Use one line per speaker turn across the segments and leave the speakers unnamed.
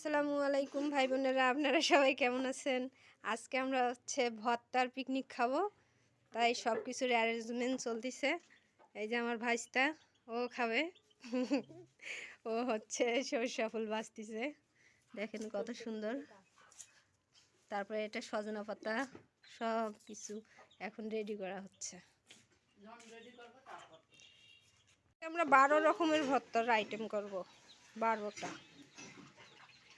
আসসালামু আলাইকুম ভাই বোনেরা, আপনারা সবাই কেমন আছেন? আজকে আমরা ভর্তার পিকনিক খাবো, তাই সব কিছুর অ্যারেঞ্জমেন্ট চলতেছে। এই যে আমার ভাইস্তা, ও খাবে। ও সরষা ফুল বাছতেছে, দেখেন কত সুন্দর। তারপরে এটা সজনা পাতা, সব কিছু এখন রেডি করা হচ্ছে। আমরা 12 রকমের ভর্তার আইটেম করব, 12টা।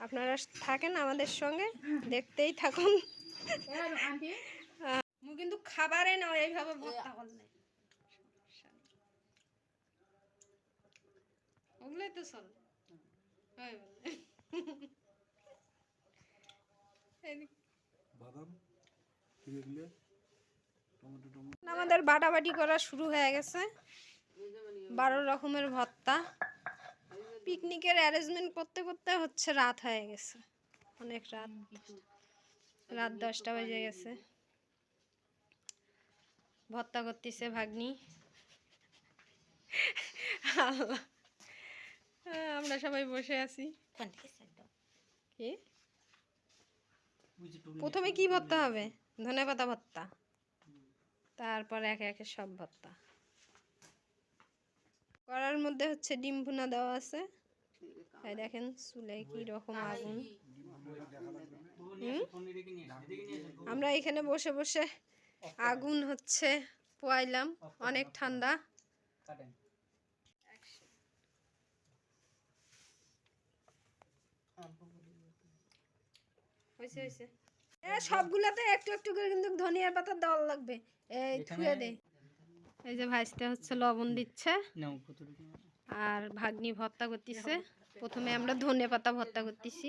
আপনারা থাকেন আমাদের সঙ্গে, দেখতেই থাকুন। কিন্তু খাবারে না এইভাবে ভর্তা করলে ওগুলোই তো চল আমাদের বাটাবাটি করা শুরু হয়ে গেছে। 12 রকমের ভর্তা। পিকনিকের অ্যারেঞ্জমেন্ট করতে করতে রাত হয়ে গেছে, অনেক রাত, রাত 10টা বেজে গেছে। ভর্তা করতেছে ভাগ্নি। আমরা সবাই বসে আছি। কি প্রথমে কি ভর্তা হবে? ধনেপাতা ভর্তা, তারপর একে একে সব ভর্তা। কড়ার মধ্যে ডিম ভুনা দেওয়া আছে। তাই দেখেন চুলে কি রকম আগুন। আমরা এখানে বসে বসে আগুন পোয়াইলাম, অনেক ঠান্ডা। সবগুলাতে একটু একটু করে কিন্তু ধনিয়ার পাতা দেওয়া লাগবে। এই ধুয়ে দে। এই যে ভাইস্তা লবণ দিচ্ছে, আর ভাগ্নি ভর্তা করতেছে। প্রথমে আমরা ধনে পাতা ভর্তা করতেছি।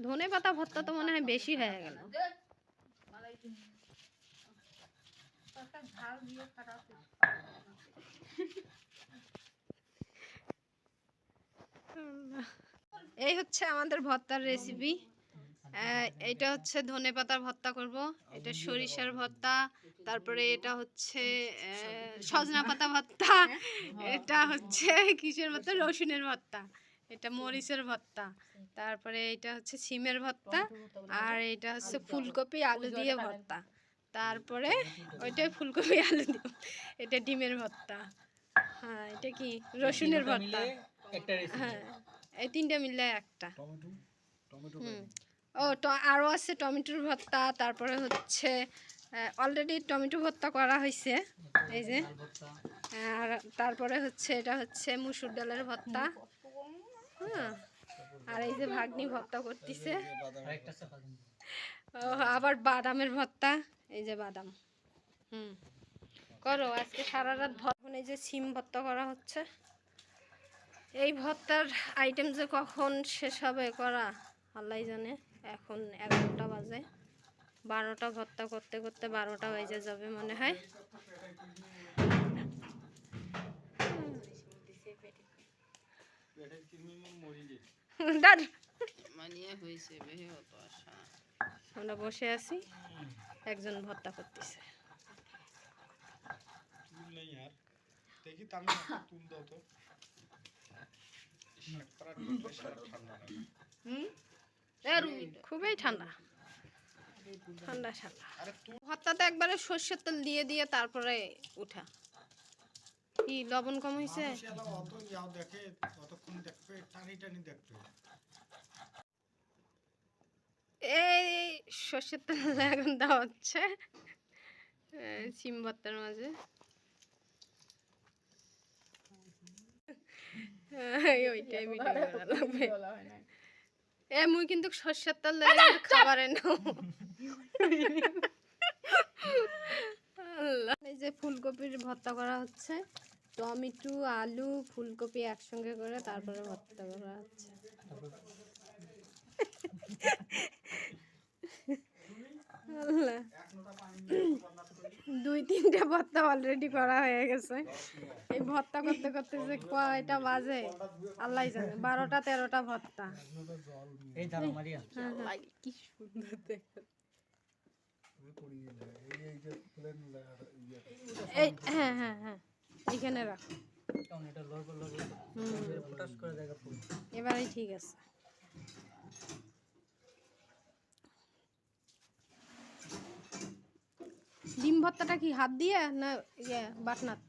ধনে পাতা ভর্তা তো মনে হয় বেশি হয়ে গেল। এই আমাদের ভর্তার রেসিপি। এটা ধনে পাতার ভর্তা করব, এটা সরিষার ভর্তা, তারপরে এটা সজনা পাতা ভর্তা, এটা কিসের ভর্তা? রসুনের ভর্তা, এটা মরিচের ভর্তা, তারপরে এটা সিমের ভর্তা, আর এটা ফুলকপি আলু দিয়ে ভর্তা, তারপরে ওইটাই ফুলকপি আলু দিয়ে, এটা ডিমের ভর্তা। হ্যাঁ, এটা কি রসুনের ভর্তা। হ্যাঁ, এই তিনটা মিলে একটা। ও আরও আছে টমেটোর ভর্তা, তারপরে অলরেডি টমেটো ভর্তা করা হয়েছে, এই যে। আর তারপরে এটা মুসুর ডালের ভর্তা। হ্যাঁ, আর এই যে ভাগ্নি ভর্তা করতেছে। আবার বাদামের ভর্তা, এই যে বাদাম। করো আজকে সারা রাত ভর্তা। এই যে সিম ভর্তা করা হচ্ছে। এই ভর্তার আইটেম যে কখন শেষ হবে করা আল্লাহ জানে। এখন 11টা বাজে, 12টা ভর্তা করতে করতে 12টা বেজে যাবে মনে হয়। আমরা বসে আছি, একজন ভর্তা করতেছে। খুবই ঠান্ডা ঠান্ডা ঠান্ডা। ভর্তাতে একবারে সর্ষের তেল দিয়ে দিয়ে তারপরে উঠা। কি লবণ কম হয়েছে? এই সর্ষের তেল এখন দেওয়া হচ্ছে সিম ভর্তার মাঝে। ওইটাই ভিডিও করা লাগবে। মুই কিন্তু সর্ষের তেল খাবারে নাও। এই যে ফুলকপির ভর্তা করা হচ্ছে, টমেটো আলু ফুলকপি একসঙ্গে করে তারপরে ভর্তা করা হচ্ছে। 2-3টা ভর্তা অলরেডি করা হয়ে গেছে। এই ভর্তা করতে করতে যে কয়টা বাজে আল্লাহ জানে। 12টা 13টা ভর্তা। কি সুন্দর দেখতে। হ্যাঁ হ্যাঁ হ্যাঁ, এখানে রাখো।
কারণ এটা লড়বো লড়বো ফটাস করে জায়গা ফুল।
এবারেই ঠিক আছে। ডিম ভর্তাটা কি হাত দিয়ে না ইয়ে বাটনাত?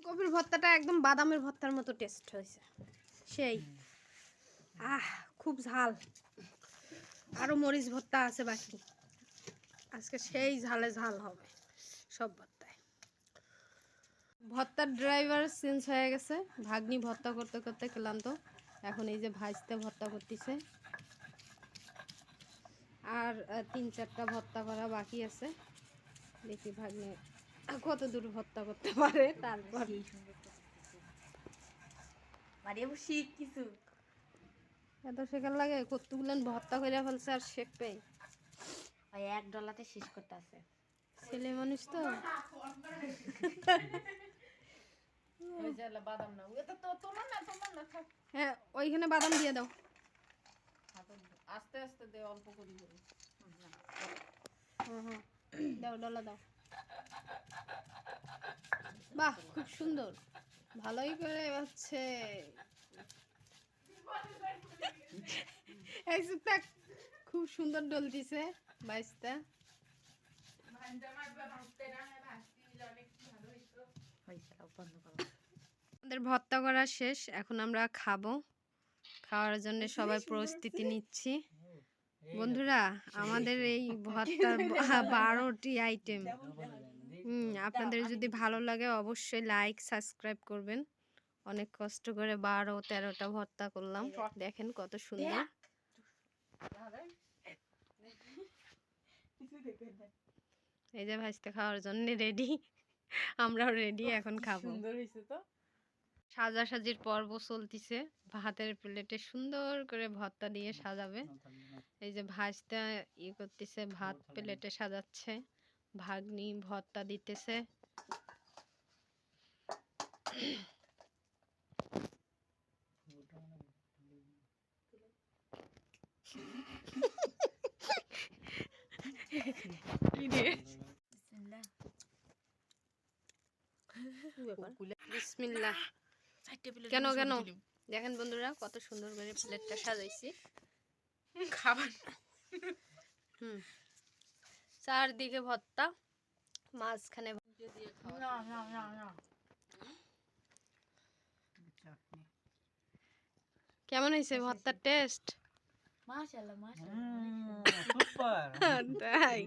কপির ভর্তাটা একদম বাদামের ভর্তার মতো টেস্ট হয়েছে, সেই খুব ঝাল। আরো মরিচ ভর্তা আছে বাকি, আজকে সেই ঝালে ঝাল হবে সব ভর্তায়। ভর্তার ড্রাইভার চেঞ্জ হয়ে গেছে, ভাগ্নি ভর্তা করতে করতে ক্লান্ত, এখন এই যে ভাজতে ভর্তা করতেছে। আর 3-4টা ভর্তা করা বাকি আছে, দেখি ভাগ্নি কত দূর ভর্তা করতে পারে। তারপর
কিছু
এত শেখার লাগে, কতগুলেন ভর্তা করে ফেলছে আর শেখ পেয়ে
$1 শেষ করতে আছে।
ছেলে মানুষ তো। হ্যাঁ ওইখানে বাদাম দিয়ে দাও,
আস্তে আস্তে দে, অল্প করে করে।
হ্যাঁ দাও, ডলা দাও। বাহ খুব সুন্দর, ভালোই করে হচ্ছে। খুব সুন্দর ডলতিছে বাইসটা। আমাদের ভর্তা করা শেষ, এখন আমরা খাবো। খাওয়ার জন্য সবাই প্রস্তুতি নিচ্ছি। বন্ধুরা আমাদের এই ভর্তার 12টি আইটেম। আপনাদের যদি ভালো লাগে অবশ্যই লাইক সাবস্ক্রাইব করবেন। অনেক কষ্ট করে 12-13টা ভর্তা করলাম, দেখেন কত সুন্দর। এই যে ভাজতে খাওয়ার জন্য রেডি, আমরাও রেডি, এখন খাবো।
সুন্দর হয়েছে তো।
সাজাসাজির পর্ব চলতিছে, ভাতের প্লেটে সুন্দর করে ভর্তা দিয়ে সাজাবে। এই যে ভাজটা করতেছে, ভাত প্লেটে সাজাচ্ছে, ভাগ্নি ভর্তা দিতেছে। বিসমিল্লাহ। কেন কেন দেখেন বন্ধুরা কত সুন্দর করে প্লেটটা সাজাইছি।
খাবার
চারদিকে ভর্তা, মাঝখানে কেমন হয়েছে ভর্তার টেস্ট?
মাশাআল্লাহ মাশাআল্লাহ
সুপার।
তাই